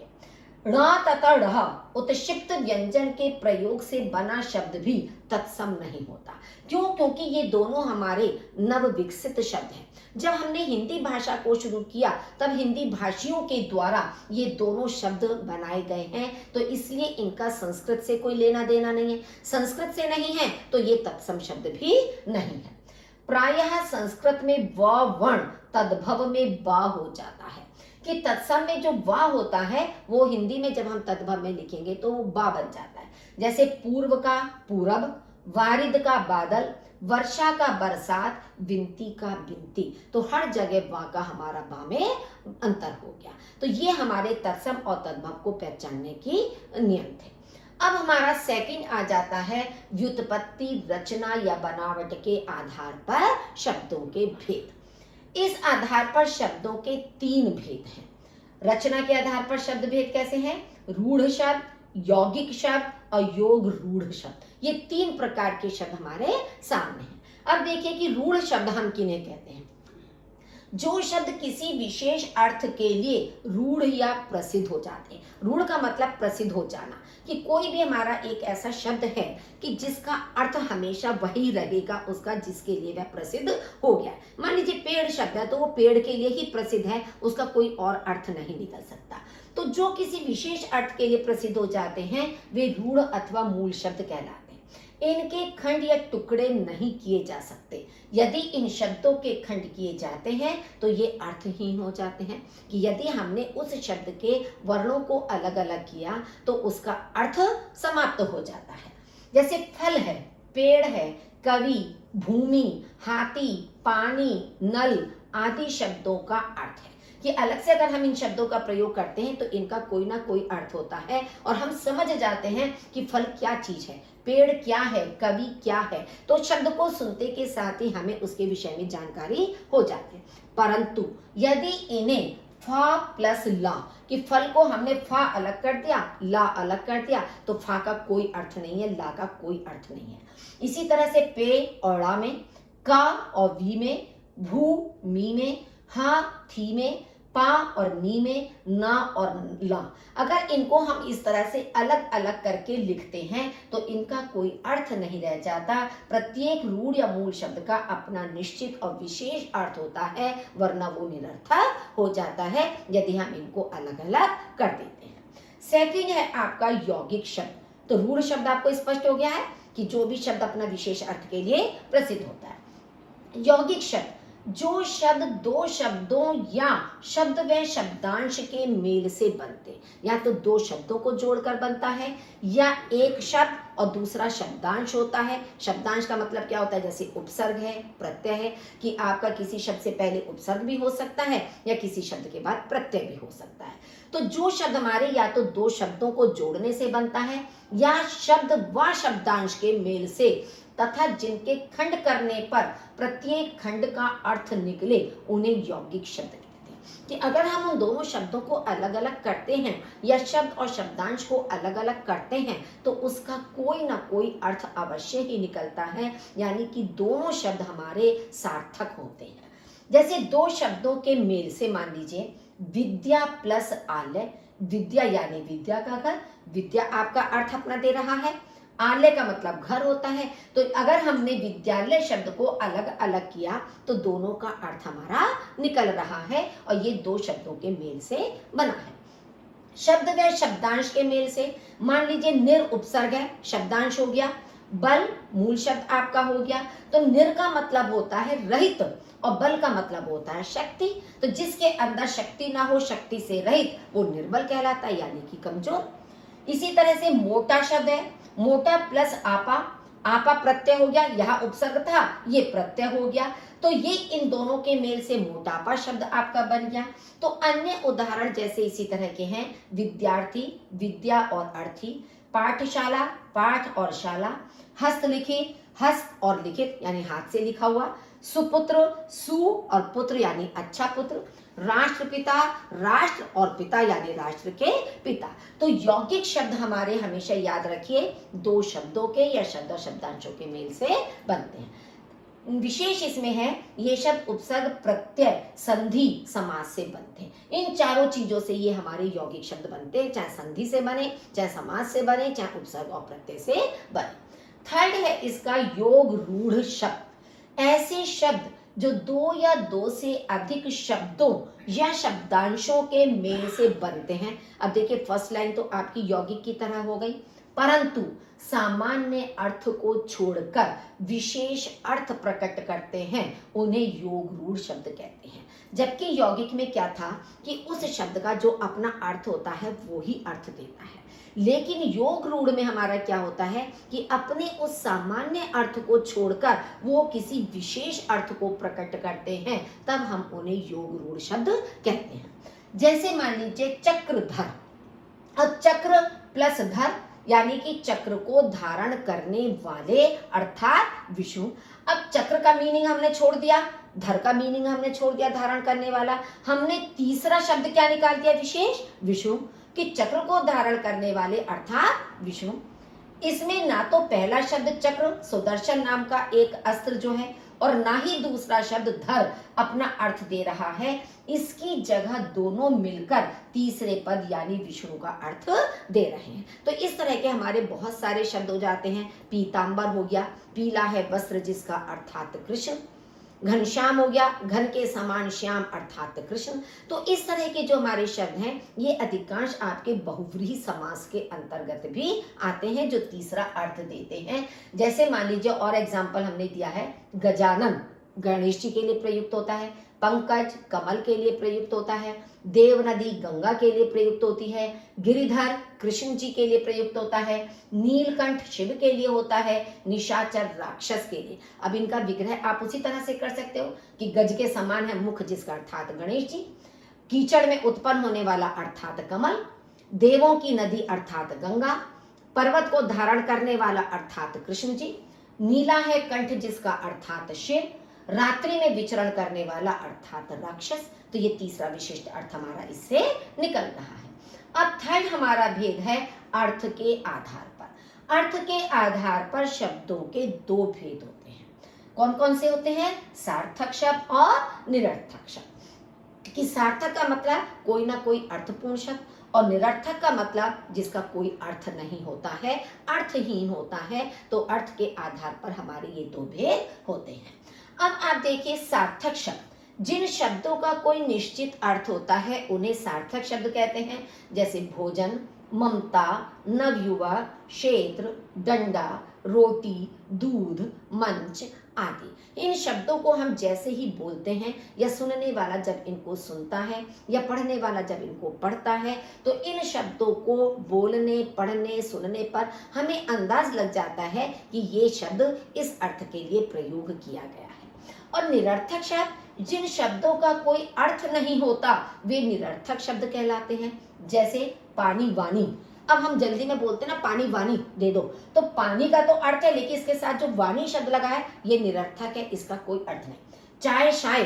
ण तथा ढ़ उत्क्षिप्त व्यंजन के प्रयोग से बना शब्द भी तत्सम नहीं होता। क्यों? क्योंकि ये दोनों हमारे नव विकसित शब्द हैं। जब हमने हिंदी भाषा को शुरू किया तब हिंदी भाषियों के द्वारा ये दोनों शब्द बनाए गए हैं, तो इसलिए इनका संस्कृत से कोई लेना देना नहीं है। संस्कृत से नहीं है तो ये तत्सम शब्द भी नहीं है। प्रायः संस्कृत में व वर्ण तद्भव में बा हो जाता है, कि तत्सम में जो वा होता है वो हिंदी में जब हम तद्भव में लिखेंगे तो वो बा बन जाता है। जैसे पूर्व का पूरब, वारिद का बादल, वर्षा का बरसात, विनती का बिनती, तो हर जगह वा का हमारा बा में अंतर हो गया। तो ये हमारे तत्सम और तद्भव को पहचानने की नियम थे। अब हमारा सेकंड आ जाता है व्युत्पत्ति, रचना या बनावट के आधार पर शब्दों के भेद। इस आधार पर शब्दों के 3 भेद हैं। रचना के आधार पर शब्द भेद कैसे हैं? रूढ़ शब्द, यौगिक शब्द और योग रूढ़ शब्द, ये 3 प्रकार के शब्द हमारे सामने हैं। अब देखिए कि रूढ़ शब्द हम किन्हें कहते हैं? जो शब्द किसी विशेष अर्थ के लिए रूढ़ या प्रसिद्ध हो जाते हैं। रूढ़ का मतलब प्रसिद्ध हो जाना, कि कोई भी हमारा एक ऐसा शब्द है कि जिसका अर्थ हमेशा वही रहेगा उसका, जिसके लिए वह प्रसिद्ध हो गया है। मान लीजिए पेड़ शब्द है तो वो पेड़ के लिए ही प्रसिद्ध है, उसका कोई और अर्थ नहीं निकल सकता। तो जो किसी विशेष अर्थ के लिए प्रसिद्ध हो जाते हैं वे रूढ़ अथवा मूल शब्द कहलाते हैं। इनके खंड या टुकड़े नहीं किए जा सकते। यदि इन शब्दों के खंड किए जाते हैं तो ये अर्थहीन हो जाते हैं, कि यदि हमने उस शब्द के वर्णों को अलग अलग किया तो उसका अर्थ समाप्त हो जाता है। जैसे फल है, पेड़ है, कवि, भूमि, हाथी, पानी, नल आदि शब्दों का अर्थ है कि अलग से अगर हम इन शब्दों का प्रयोग करते हैं तो इनका कोई ना कोई अर्थ होता है और हम समझ जाते हैं कि फल क्या चीज है, पेड़ क्या है, कवि क्या है। तो शब्द को सुनते के साथ ही हमें उसके विषय में जानकारी हो जाती है। परंतु यदि इन्हें फा प्लस ला, कि फल को हमने फा अलग कर दिया, ला अलग कर दिया, तो फा का कोई अर्थ नहीं है, ला का कोई अर्थ नहीं है। इसी तरह से पे और ड़ा में, का और वी में, भू मी में, हा थी में, पा और नी में, ना और ला, अगर इनको हम इस तरह से अलग अलग करके लिखते हैं तो इनका कोई अर्थ नहीं रह जाता। प्रत्येक रूढ़ या मूल शब्द का अपना निश्चित और विशेष अर्थ होता है, वरना वो निरर्थक हो जाता है यदि हम इनको अलग अलग कर देते हैं। सेकंड है आपका यौगिक शब्द। तो रूढ़ शब्द आपको स्पष्ट हो गया है कि जो भी शब्द अपना विशेष अर्थ के लिए प्रसिद्ध होता है। यौगिक शब्द, जो शब्द 2 शब्दों या शब्द व शब्दांश के मेल से बनते, या तो 2 शब्दों को जोड़कर बनता है या एक शब्द और दूसरा शब्दांश होता है। शब्दांश का मतलब क्या होता है? जैसे उपसर्ग है, प्रत्यय है, कि आपका किसी शब्द से पहले उपसर्ग भी हो सकता है या किसी शब्द के बाद प्रत्यय भी हो सकता है। तो जो शब्द हमारे या तो 2 शब्दों को जोड़ने से बनता है या शब्द व शब्दांश के मेल से, तथा जिनके खंड करने पर प्रत्येक खंड का अर्थ निकले, उन्हें यौगिक शब्द कहते हैं। कि अगर हम उन दोनों शब्दों को अलग अलग करते हैं या शब्द और शब्दांश को अलग अलग करते हैं तो उसका कोई ना कोई अर्थ अवश्य ही निकलता है, यानी कि दोनों शब्द हमारे सार्थक होते हैं। जैसे 2 शब्दों के मेल से, मान लीजिए विद्या प्लस आलय, विद्या यानी विद्या का घर, विद्या आपका अर्थ अपना दे रहा है, आलय का मतलब घर होता है। तो अगर हमने विद्यालय शब्द को अलग अलग किया तो दोनों का अर्थ हमारा निकल रहा है और ये दो शब्दों के मेल से बना है। शब्द व शब्दांश के मेल से, मान लीजिए निर उपसर्ग है, शब्दांश हो गया, बल मूल शब्द आपका हो गया। तो निर का मतलब होता है रहित और बल का मतलब होता है शक्ति। तो जिसके अंदर शक्ति ना हो, शक्ति से रहित, वो निर्बल कहलाता है, यानी कि कमजोर। इसी तरह से मोटा शब्द है, मोटा प्लस आपा, आपा प्रत्यय हो गया, यहाँ उपसर्ग था, ये प्रत्यय हो गया। तो ये इन दोनों के मेल से मोटापा शब्द आपका बन गया। तो अन्य उदाहरण जैसे इसी तरह के हैं, विद्यार्थी, विद्या और अर्थी, पाठशाला, पाठ और शाला, हस्तलिखित, हस्त और लिखित यानी हाथ से लिखा हुआ, सुपुत्र, सु और पुत्र यानी अच्छा पुत्र, राष्ट्रपिता, राष्ट्र और पिता यानी राष्ट्र के पिता। तो यौगिक शब्द हमारे हमेशा याद रखिए दो शब्दों के या शब्द शब्दांशों के मेल से बनते हैं। विशेष इसमें है ये शब्द उपसर्ग, प्रत्यय, संधि, समास से बनते हैं। इन चारों चीजों से ये हमारे यौगिक शब्द बनते हैं, चाहे संधि से बने, चाहे समास से बने, चाहे उपसर्ग और प्रत्यय से बने। थर्ड है इसका योग रूढ़ शब्द, ऐसे शब्द जो दो या दो से अधिक शब्दों या शब्दांशों के मेल से बनते हैं। अब देखिए फर्स्ट लाइन तो आपकी यौगिक की तरह हो गई, परंतु सामान्य अर्थ को छोड़कर विशेष अर्थ प्रकट करते हैं, उन्हें योग रूढ़ शब्द कहते हैं। जबकि यौगिक में क्या था कि उस शब्द का जो अपना अर्थ होता है वो ही अर्थ देता है, लेकिन योग रूढ़ में हमारा क्या होता है कि अपने उस सामान्य अर्थ को छोड़कर वो किसी विशेष अर्थ को प्रकट करते हैं, तब हम उन्हें योग रूढ़ शब्द कहते हैं। जैसे मान लीजिए चक्रधर, अब चक्र प्लस धर यानी कि चक्र को धारण करने वाले अर्थात विष्णु। अब चक्र का मीनिंग हमने छोड़ दिया, धर का मीनिंग हमने छोड़ दिया धारण करने वाला, हमने तीसरा शब्द क्या निकाल दिया, विशेष विष्णु, कि चक्र को धारण करने वाले अर्थात विष्णु। इसमें ना तो पहला शब्द चक्र सुदर्शन नाम का एक अस्त्र जो है, और ना ही दूसरा शब्द धर अपना अर्थ दे रहा है, इसकी जगह दोनों मिलकर तीसरे पद यानी विष्णु का अर्थ दे रहे हैं। तो इस तरह के हमारे बहुत सारे शब्द हो जाते हैं। पीतांबर हो गया, पीला है वस्त्र जिसका अर्थात कृष्ण। घनश्याम हो गया, घन के समान श्याम अर्थात कृष्ण। तो इस तरह के जो हमारे शब्द हैं ये अधिकांश आपके बहुव्रीहि समास के अंतर्गत भी आते हैं, जो तीसरा अर्थ देते हैं। जैसे मान लीजिए और एग्जाम्पल हमने दिया है, गजानन गणेश जी के लिए प्रयुक्त होता है, पंकज कमल के लिए प्रयुक्त होता है, देव नदी गंगा के लिए प्रयुक्त होती है, गिरिधर कृष्ण जी के लिए प्रयुक्त होता है, नीलकंठ शिव के लिए होता है, निशाचर राक्षस के लिए। अब इनका विग्रह आप उसी तरह से कर सकते हो कि गज के समान है मुख जिसका अर्थात गणेश जी, कीचड़ में उत्पन्न होने वाला अर्थात कमल, देवों की नदी अर्थात गंगा, पर्वत को धारण करने वाला अर्थात कृष्ण जी, नीला है कंठ जिसका अर्थात शिव, रात्रि में विचरण करने वाला अर्थात राक्षस। तो ये तीसरा विशिष्ट अर्थ हमारा इससे निकल रहा है। अब थर्ड हमारा भेद है अर्थ के आधार पर। अर्थ के आधार पर शब्दों के दो भेद होते हैं। कौन कौन से होते हैं? सार्थक शब्द और निरर्थक शब्द। कि सार्थक का मतलब कोई ना कोई अर्थपूर्ण शब्द, और निरर्थक का मतलब जिसका कोई अर्थ नहीं होता है, अर्थहीन होता है। तो अर्थ के आधार पर हमारे ये दो भेद होते हैं। अब आप देखिए सार्थक शब्द, जिन शब्दों का कोई निश्चित अर्थ होता है उन्हें सार्थक शब्द कहते हैं। जैसे भोजन, ममता, नवयुवक, क्षेत्र, डंडा, रोटी, दूध, मंच आदि। इन शब्दों को हम जैसे ही बोलते हैं या सुनने वाला जब इनको सुनता है या पढ़ने वाला जब इनको पढ़ता है, तो इन शब्दों को बोलने, पढ़ने, सुनने पर हमें अंदाज लग जाता है कि ये शब्द इस अर्थ के लिए प्रयोग किया गया है। और निरर्थक शब्द, जिन शब्दों का कोई अर्थ नहीं होता वे निरर्थक शब्द कहलाते हैं। जैसे पानी वानी, अब हम जल्दी में बोलते हैं ना पानी वानी दे दो, तो पानी का तो अर्थ है, लेकिन इसके साथ जो वानी शब्द लगा है ये निरर्थक है, इसका कोई अर्थ नहीं। चाय शाय,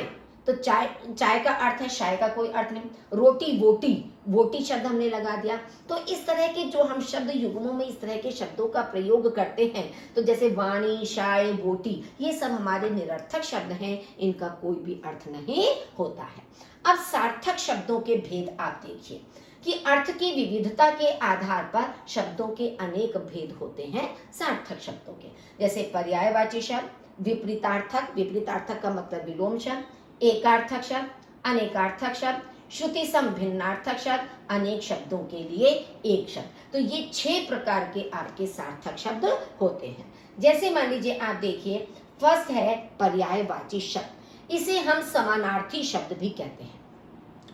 तो चाय का अर्थ है, शाय का कोई अर्थ नहीं। रोटी वोटी, वोटी शब्द हमने लगा दिया। तो इस तरह के जो हम शब्द युग्मों में इस तरह के शब्दों का प्रयोग करते हैं, तो जैसे वाणी, शाय, वोटी, ये सब हमारे निरर्थक शब्द हैं, इनका कोई भी अर्थ नहीं होता है। अब सार्थक शब्दों के भेद आप देखिए। कि अर्थ की विविधता के आधार पर शब्दों के अनेक भेद होते हैं सार्थक शब्दों के। जैसे पर्यायवाची शब्द, विपरीतार्थक, विपरीतार्थक का मतलब विलोम शब्द, एकार्थक शब्द, अनेकार्थक शब्द, श्रुति सम भिन्नार्थक शब्द, अनेक शब्दों के लिए एक शब्द। तो ये 6 प्रकार के आपके सार्थक शब्द होते हैं। जैसे मान लीजिए आप देखिए, फर्स्ट है पर्यायवाची शब्द। इसे हम समानार्थी शब्द भी कहते हैं।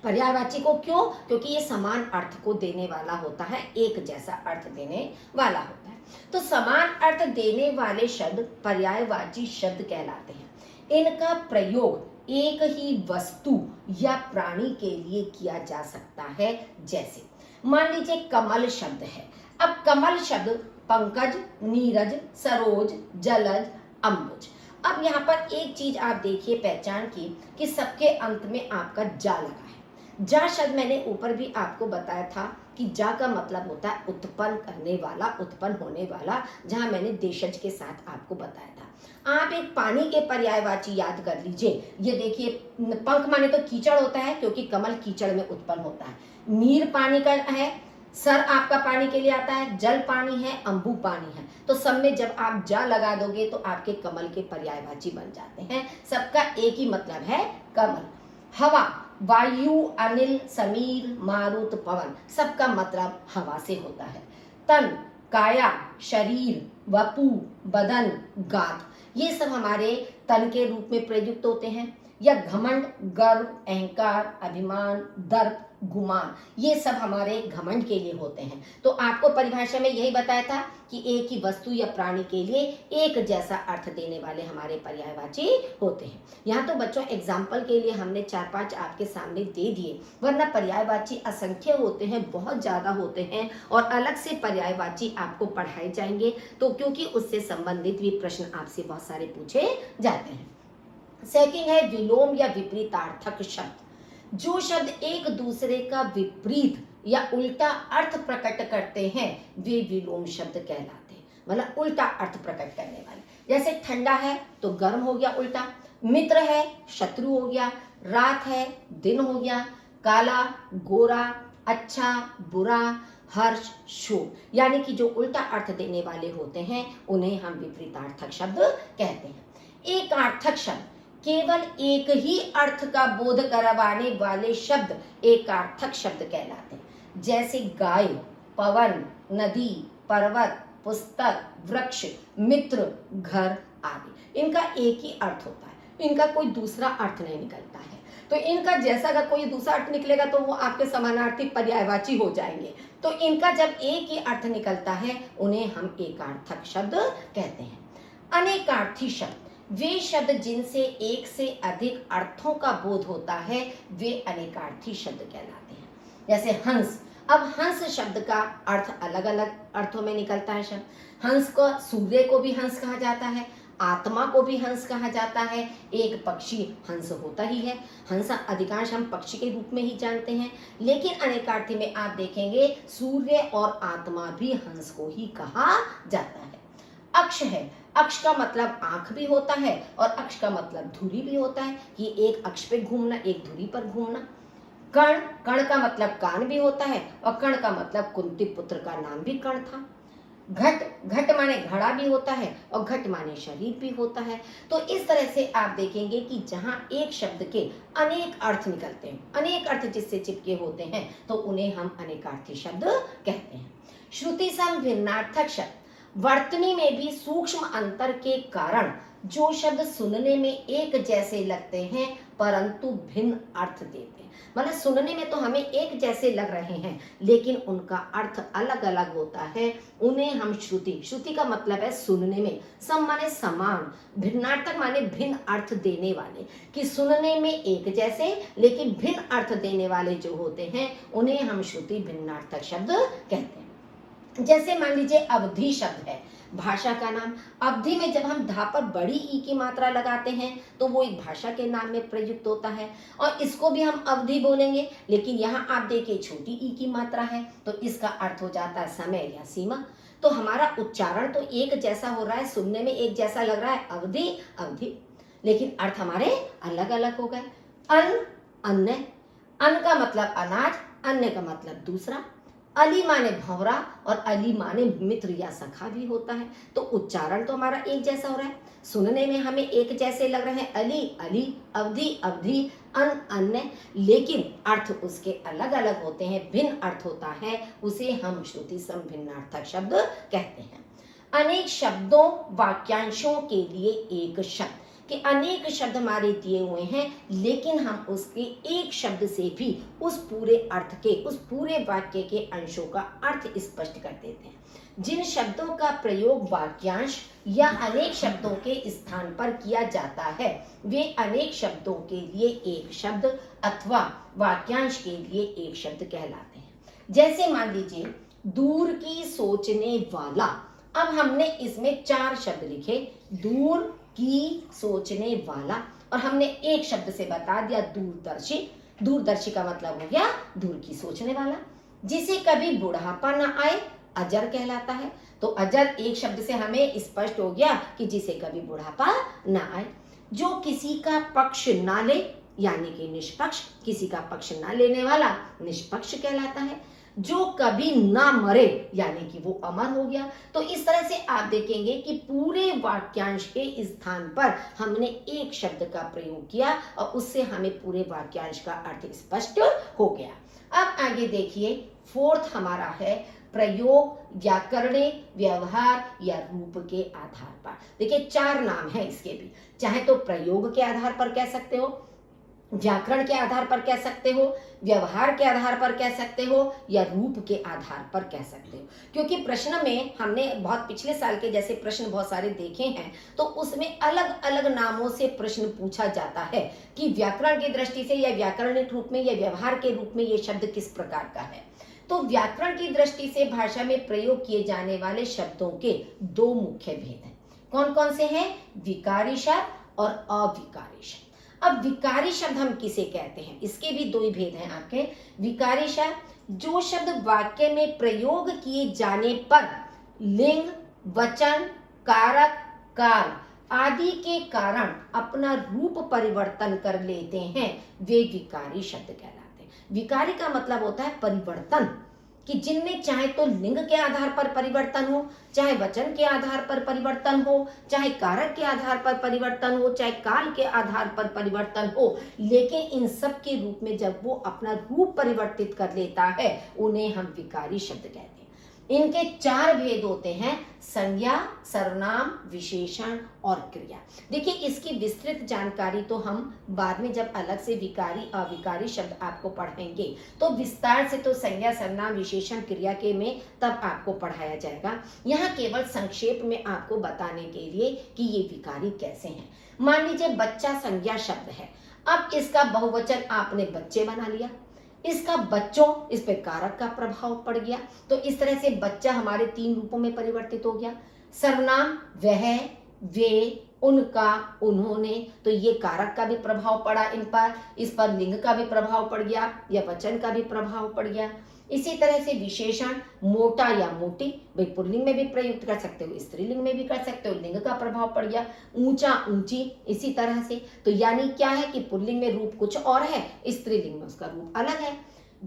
पर्यायवाची को क्यों? क्योंकि ये समान अर्थ को देने वाला होता है, एक जैसा अर्थ देने वाला होता है। तो समान अर्थ देने वाले शब्द पर्यायवाची शब्द कहलाते हैं। इनका प्रयोग एक ही वस्तु या प्राणी के लिए किया जा सकता है। जैसे मान लीजिए कमल शब्द है। अब कमल शब्द पंकज, नीरज, सरोज, जलज, अम्बुज। अब यहाँ पर एक चीज आप देखिए पहचान की कि सबके अंत में आपका जा लगा है। जा शब्द मैंने ऊपर भी आपको बताया था कि जा का मतलब होता है उत्पन्न करने वाला, उत्पन्न होने वाला, जहां मैंने देशज के साथ आपको बताया था। आप एक पानी के पर्यायवाची याद कर लीजिए। ये देखिए, पंख माने तो कीचड़ होता है क्योंकि कमल कीचड़ में उत्पन्न होता है। नीर पानी का है, सर आपका पानी के लिए आता है, जल पानी है, अंबु पानी है। तो सब में जब आप जा लगा दोगे तो आपके कमल के पर्यायवाची बन जाते हैं। सबका एक ही मतलब है कमल। हवा, वायु, अनिल, समीर, मारुत, पवन, सबका मतलब हवा से होता है। तन, काया, शरीर, वपु, बदन, गात, ये सब हमारे तन के रूप में प्रयुक्त होते हैं। या घमंड, गर्व, अहंकार, अभिमान, दर्प, गुमान, ये सब हमारे घमंड के लिए होते हैं। तो आपको परिभाषा में यही बताया था कि एक ही वस्तु या प्राणी के लिए एक जैसा अर्थ देने वाले हमारे पर्यायवाची होते हैं। यहाँ तो बच्चों एग्जाम्पल के लिए हमने 4-5 आपके सामने दे दिए, वरना पर्यायवाची असंख्य होते हैं, बहुत ज्यादा होते हैं और अलग से पर्यायवाची आपको पढ़ाए जाएंगे। तो क्योंकि उससे संबंधित भी प्रश्न आपसे बहुत सारे पूछे जाते हैं। सेकंड है विलोम या विपरीतार्थक शब्द। जो शब्द एक दूसरे का विपरीत या उल्टा अर्थ प्रकट करते हैं वे विलोम शब्द कहलाते हैं। मतलब उल्टा अर्थ प्रकट करने वाले। जैसे ठंडा है तो गर्म हो गया उल्टा, मित्र है शत्रु हो गया, रात है दिन हो गया, काला गोरा, अच्छा बुरा, हर्ष शोक। यानी कि जो उल्टा अर्थ देने वाले होते हैं उन्हें हम विपरीतार्थक शब्द कहते हैं। एकार्थक शब्द, केवल एक ही अर्थ का बोध करवाने वाले शब्द एकार्थक शब्द कहलाते हैं। जैसे गाय, पवन, नदी, पर्वत, पुस्तक, वृक्ष, मित्र, घर आदि। इनका एक ही अर्थ होता है, इनका कोई दूसरा अर्थ नहीं निकलता है। तो इनका जैसा का कोई दूसरा अर्थ निकलेगा तो वो आपके समानार्थी पर्यायवाची हो जाएंगे। तो इनका जब एक ही अर्थ निकलता है उन्हें हम एकार्थक शब्द कहते हैं। अनेकार्थी शब्द, वे शब्द जिनसे एक से अधिक अर्थों का बोध होता है वे अनेकार्थी शब्द कहलाते हैं। जैसे हंस, अब हंस शब्द का अर्थ अलग अलग अर्थों में निकलता है। शब्द हंस को, सूर्य को भी हंस कहा जाता है, आत्मा को भी हंस कहा जाता है, एक पक्षी हंस होता ही है। हंस अधिकांश हम पक्षी के रूप में ही जानते हैं, लेकिन अनेकार्थी में आप देखेंगे सूर्य और आत्मा भी हंस को ही कहा जाता है। अक्ष है, अक्ष का मतलब आंख भी होता है और अक्ष का मतलब धुरी भी होता है कि एक अक्ष पे घूमना, एक धुरी पर घूमना। कर्ण, कर्ण का मतलब कान भी होता है और कर्ण का मतलब कुंती पुत्र का नाम भी कर्ण था। घट, घट माने घड़ा भी होता है और घट माने शरीर भी होता है। तो इस तरह से आप देखेंगे कि जहां एक शब्द के अनेक अर्थ निकलते हैं, अनेक अर्थ जिससे चिपके होते हैं तो उन्हें हम अनेकार्थी शब्द कहते हैं। श्रुति सम भिन्नार्थक शब्द, वर्तनी में भी सूक्ष्म अंतर के कारण जो शब्द सुनने में एक जैसे लगते हैं परंतु भिन्न अर्थ देते हैं। मतलब सुनने में तो हमें एक जैसे लग रहे हैं लेकिन उनका अर्थ अलग अलग होता है, उन्हें हम श्रुति, श्रुति का मतलब है सुनने में, सम माने समान, भिन्नार्थक माने भिन्न अर्थ देने वाले, कि सुनने में एक जैसे लेकिन भिन्न अर्थ देने वाले जो होते हैं उन्हें हम श्रुति भिन्नार्थक शब्द कहते हैं। जैसे मान लीजिए अवधि शब्द है, भाषा का नाम। अवधि में जब हम धा पर बड़ी ई की मात्रा लगाते हैं तो वो एक भाषा के नाम में प्रयुक्त होता है और इसको भी हम अवधि बोलेंगे। लेकिन यहाँ आप देखिए छोटी ई की मात्रा है तो इसका अर्थ हो जाता है समय या सीमा। तो हमारा उच्चारण तो एक जैसा हो रहा है, सुनने में एक जैसा लग रहा है अवधि अवधि, लेकिन अर्थ हमारे अलग अलग हो गए। अन्न, अन्न, अन्न का मतलब अनाज, अन्य का मतलब दूसरा। अली माने भंवरा और अली माने मित्र या सखा भी होता है। तो उच्चारण तो हमारा एक जैसा हो रहा है, सुनने में हमें एक जैसे लग रहे हैं, अली अली, अवधि अवधि, अन्य, लेकिन अर्थ उसके अलग अलग होते हैं, भिन्न अर्थ होता है, उसे हम श्रुति समभिन्नार्थक शब्द कहते हैं। अनेक शब्दों वाक्यांशों के लिए एक शब्द, कि अनेक शब्द हमारे दिए हुए हैं, लेकिन हम उसके एक शब्द से भी उस पूरे अर्थ के, उस पूरे वाक्य के अंशों का अर्थ स्पष्ट कर देते हैं। जिन शब्दों का प्रयोग वाक्यांश या अनेक शब्दों के स्थान पर किया जाता है, वे अनेक शब्दों के लिए एक शब्द अथवा वाक्यांश के लिए एक शब्द कहलाते हैं। जैसे मान लीजिए दूर की सोचने वाला, अब हमने इसमें 4 शब्द लिखे, दूर की सोचने वाला, और हमने एक शब्द से बता दिया दूरदर्शी। दूरदर्शी का मतलब हो गया दूर की सोचने वाला। जिसे कभी बुढ़ापा न आए अजर कहलाता है। तो अजर एक शब्द से हमें स्पष्ट हो गया कि जिसे कभी बुढ़ापा न आए। जो किसी का पक्ष ना ले यानी कि निष्पक्ष, किसी का पक्ष ना लेने वाला निष्पक्ष कहलाता है। जो कभी ना मरे यानी कि वो अमर हो गया। तो इस तरह से आप देखेंगे कि पूरे वाक्यांश के स्थान पर हमने एक शब्द का प्रयोग किया और उससे हमें पूरे वाक्यांश का अर्थ स्पष्ट हो गया। अब आगे देखिए, 4th हमारा है प्रयोग, व्याकरणिक, व्यवहार या रूप के आधार पर। देखिए 4 नाम है इसके भी, चाहे तो प्रयोग के आधार पर कह सकते हो, व्याकरण के आधार पर कह सकते हो, व्यवहार के आधार पर कह सकते हो, या रूप के आधार पर कह सकते हो। क्योंकि प्रश्न में हमने बहुत पिछले साल के जैसे प्रश्न बहुत सारे देखे हैं, तो उसमें अलग अलग नामों से प्रश्न पूछा जाता है कि व्याकरण की दृष्टि से या व्याकरणिक रूप में या व्यवहार के रूप में ये शब्द किस प्रकार का है। तो व्याकरण की दृष्टि से भाषा में प्रयोग किए जाने वाले शब्दों के 2 मुख्य भेद हैं। कौन कौन से हैं? विकारी शब्द और अविकारी शब्द। अब विकारी शब्द हम किसे कहते हैं, इसके भी 2 ही भेद हैं आपके। विकारी शब्द, जो शब्द वाक्य में प्रयोग किए जाने पर लिंग, वचन, कारक, काल आदि के कारण अपना रूप परिवर्तन कर लेते हैं, वे विकारी शब्द कहलाते हैं। विकारी का मतलब होता है परिवर्तन, कि जिनमें चाहे तो लिंग के आधार पर परिवर्तन हो, चाहे वचन के आधार पर परिवर्तन हो, चाहे कारक के आधार पर परिवर्तन हो, चाहे काल के आधार पर परिवर्तन हो, लेकिन इन सब के रूप में जब वो अपना रूप परिवर्तित कर लेता है, उन्हें हम विकारी शब्द कहते हैं। इनके 4 भेद होते हैं, संज्ञा, सर्वनाम, विशेषण और क्रिया। देखिए इसकी विस्तृत जानकारी तो हम बाद में जब अलग से विकारी अविकारी शब्द आपको पढ़ाएंगे, तो विस्तार से तो संज्ञा, सर्वनाम, विशेषण, क्रिया के में तब आपको पढ़ाया जाएगा। यहाँ केवल संक्षेप में आपको बताने के लिए कि ये विकारी कैसे हैं। मान लीजिए बच्चा संज्ञा शब्द है, अब इसका बहुवचन आपने बच्चे बना लिया, इसका बच्चों, इस पे कारक का प्रभाव पड़ गया, तो इस तरह से बच्चा हमारे 3 रूपों में परिवर्तित हो गया। सर्वनाम वह, वे, उनका, उन्होंने, तो ये कारक का भी प्रभाव पड़ा इन पर, इस पर लिंग का भी प्रभाव पड़ गया या वचन का भी प्रभाव पड़ गया। इसी तरह से विशेषण, मोटा या मोटी, भाई पुल्लिंग में भी प्रयुक्त कर सकते हो, स्त्रीलिंग में भी कर सकते हो, लिंग का प्रभाव पड़ गया। ऊंचा, ऊंची, इसी तरह से, तो यानी क्या है कि पुल्लिंग में रूप कुछ और है, स्त्रीलिंग में उसका रूप अलग है।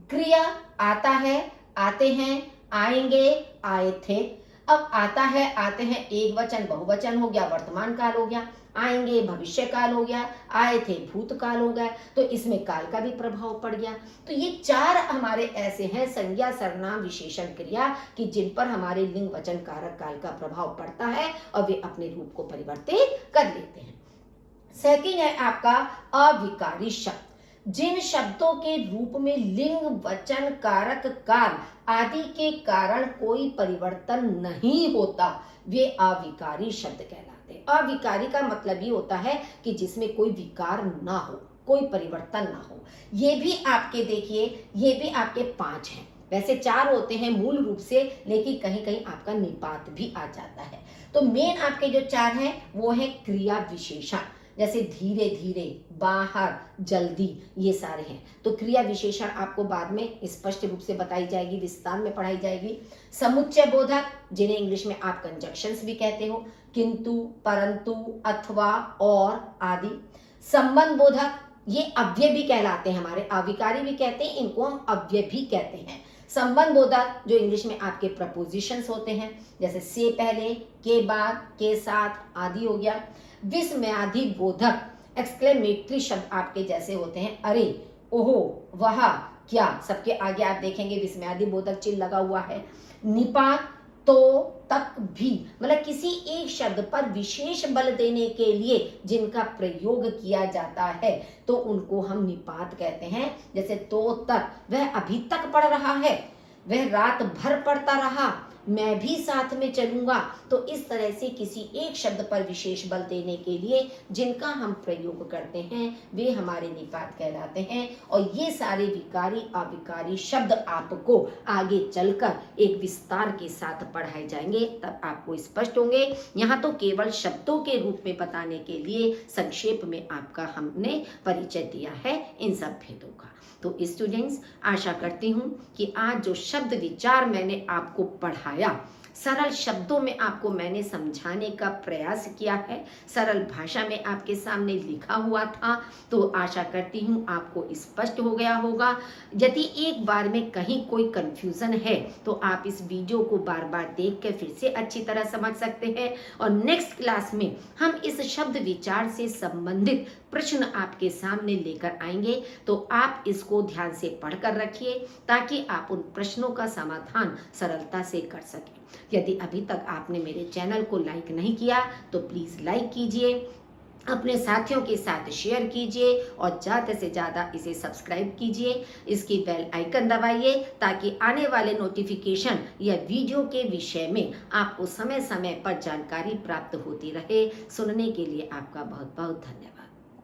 क्रिया, आता है, आते हैं, आएंगे, आए थे। अब आता है, आते हैं एक वचन बहुवचन हो गया, वर्तमान काल हो गया, आएंगे भविष्य काल हो गया, आए थे भूतकाल हो गया, तो इसमें काल का भी प्रभाव पड़ गया। तो ये 4 हमारे ऐसे हैं, संज्ञा, सर्वनाम, विशेषण, क्रिया, कि जिन पर हमारे लिंग, वचन, कारक, काल का प्रभाव पड़ता है और वे अपने रूप को परिवर्तित कर लेते हैं। सेकंड है आपका अविकारी शब्द, जिन शब्दों के रूप में लिंग, वचन, कारक, काल आदि के कारण कोई परिवर्तन नहीं होता, वे अविकारी शब्द कहलाते हैं। अविकारी का मतलब ये होता है कि जिसमें कोई विकार ना हो, कोई परिवर्तन ना हो। ये भी आपके देखिए, ये भी आपके 5 हैं, वैसे 4 होते हैं मूल रूप से, लेकिन कहीं कहीं आपका निपात भी आ जाता है। तो मेन आपके जो 4 हैं वो है क्रिया विशेषण, जैसे धीरे धीरे, बाहर, जल्दी, ये सारे हैं। तो क्रिया विशेषण आपको बाद में स्पष्ट रूप से बताई जाएगी, विस्तार में पढ़ाई जाएगी। समुच्चय बोधक, जिन्हें इंग्लिश में आप कंजक्शंस भी कहते हो, किंतु, परंतु, अथवा, और आदि। संबंध बोधक, ये अव्यय भी कहलाते हैं, हमारे अविकारी भी कहते हैं, इनको हम अव्यय भी कहते हैं। संबंध बोधक जो इंग्लिश में आपके प्रपोजिशंस होते हैं, जैसे से पहले, के बाद, के साथ आदि हो गया। विस्मयादि बोधक एक्सक्लेमेटरी शब्द आपके जैसे होते हैं, अरे, ओहो, वह, क्या, सबके आगे आप देखेंगे विस्मयादि बोधक चिन्ह लगा हुआ है। निपात, तो, तक भी, मतलब किसी एक शब्द पर विशेष बल देने के लिए जिनका प्रयोग किया जाता है तो उनको हम निपात कहते हैं। जैसे तो तक, वह अभी तक पढ़ रहा है, वह रात भर पढ़ता रहा, मैं भी साथ में चलूंगा। तो इस तरह से किसी एक शब्द पर विशेष बल देने के लिए जिनका हम प्रयोग करते हैं वे हमारे निपात कहलाते हैं। और ये सारे विकारी अविकारी शब्द आपको आगे चलकर एक विस्तार के साथ पढ़ाए जाएंगे, तब आपको स्पष्ट होंगे। यहाँ तो केवल शब्दों के रूप में बताने के लिए संक्षेप में आपका हमने परिचय दिया है इन सब भेदों का। तो स्टूडेंट्स, आशा करती हूँ कि आज जो शब्द विचार मैंने आपको पढ़ाया, सरल शब्दों में आपको मैंने समझाने का प्रयास किया है, सरल भाषा में आपके सामने लिखा हुआ था, तो आशा करती हूँ आपको स्पष्ट हो गया होगा। यदि एक बार में कहीं कोई कंफ्यूजन है तो आप इस वीडियो को बार बार देख कर फिर से अच्छी तरह समझ सकते हैं। और नेक्स्ट क्लास में हम इस शब्द विचार से संबंधित प्रश्न आपके सामने लेकर आएंगे, तो आप इसको ध्यान से पढ़कर रखिए ताकि आप उन प्रश्नों का समाधान सरलता से कर सकें। यदि अभी तक आपने मेरे चैनल को लाइक नहीं किया तो प्लीज़ लाइक कीजिए, अपने साथियों के साथ शेयर कीजिए और ज़्यादा से ज़्यादा इसे सब्सक्राइब कीजिए। इसकी बेल आइकन दबाइए ताकि आने वाले नोटिफिकेशन या वीडियो के विषय में आपको समय समय पर जानकारी प्राप्त होती रहे। सुनने के लिए आपका बहुत बहुत धन्यवाद।